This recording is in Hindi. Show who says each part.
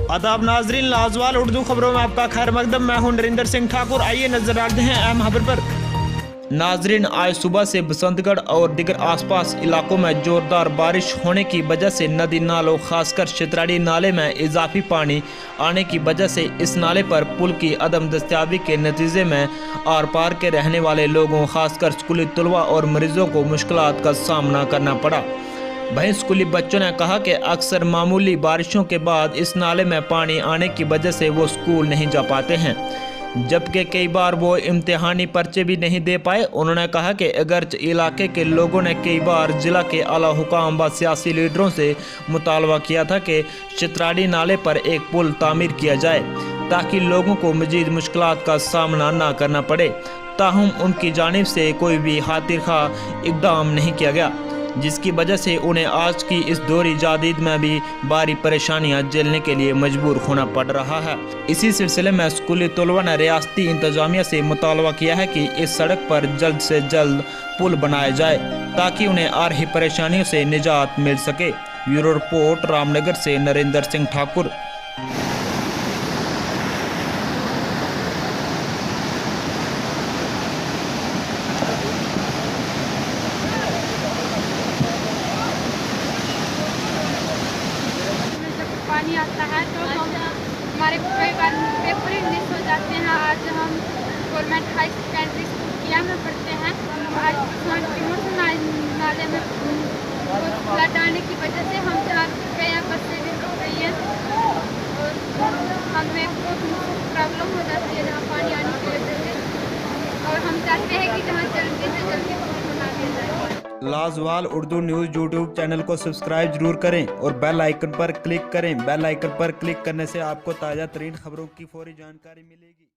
Speaker 1: आदाब नाजरीन, लाजवाल उर्दू खबरों में आपका खैर मकदम। मैं हूं नरेंद्र सिंह ठाकुर। आइए नजर डालते हैं अहम खबर पर। नाजरीन, आज सुबह से बसंत और दिगर आसपास इलाकों में जोरदार बारिश होने की वजह से नदी नालों खासकर छितरेड़ी नाले में इजाफी पानी आने की वजह से इस नाले पर पुल की अदम दस्तयाबी के नतीजे में आर पार के रहने वाले लोगों खासकर स्कूली तलबा और मरीजों को मुश्किलात का सामना करना पड़ा। वहीं स्कूली बच्चों ने कहा कि अक्सर मामूली बारिशों के बाद इस नाले में पानी आने की वजह से वो स्कूल नहीं जा पाते हैं, जबकि कई बार वो इम्तिहानी पर्चे भी नहीं दे पाए। उन्होंने कहा कि अगरचे इलाके के लोगों ने कई बार जिला के आला हुकाम व सियासी लीडरों से मुतालबा किया था कि छितरेड़ी नाले पर एक पुल तामीर किया जाए ताकि लोगों को मजीद मुश्किलात का सामना न करना पड़े, ताहम उनकी जानिब से कोई भी खातिरखा इकदाम नहीं किया गया, जिसकी वजह से उन्हें आज की इस दौरी जादीद में भी भारी परेशानियां झेलने के लिए मजबूर होना पड़ रहा है। इसी सिलसिले में स्कूली तलबा ने रियासती इंतजामिया से मुतालबा किया है कि इस सड़क पर जल्द से जल्द पुल बनाया जाए ताकि उन्हें आ रही परेशानियों से निजात मिल सके। ब्यूरो रिपोर्ट, रामनगर से नरेंद्र सिंह ठाकुर।
Speaker 2: पानी आता है तो हमारे कई बार पेपर ही मिस हो जाते हैं। आज हम गवर्नमेंट हाई सेकेंडरी स्कूल किया में पढ़ते हैं। आज नाले में फ्लड आने की वजह से हम जा गए हैं, बसें भी रुक गई हैं और हमें बहुत प्रॉब्लम हो जाती है जहाँ पानी आने की वजह से, और हम चाहते हैं कि जहाँ जल्दी से जल्दी बना दिया जाए।
Speaker 1: लाजवाल उर्दू न्यूज़ यूट्यूब चैनल को सब्सक्राइब जरूर करें और बेल आइकन पर क्लिक करें। बेल आइकन पर क्लिक करने से आपको ताज़ा तरीन खबरों की फौरी जानकारी मिलेगी।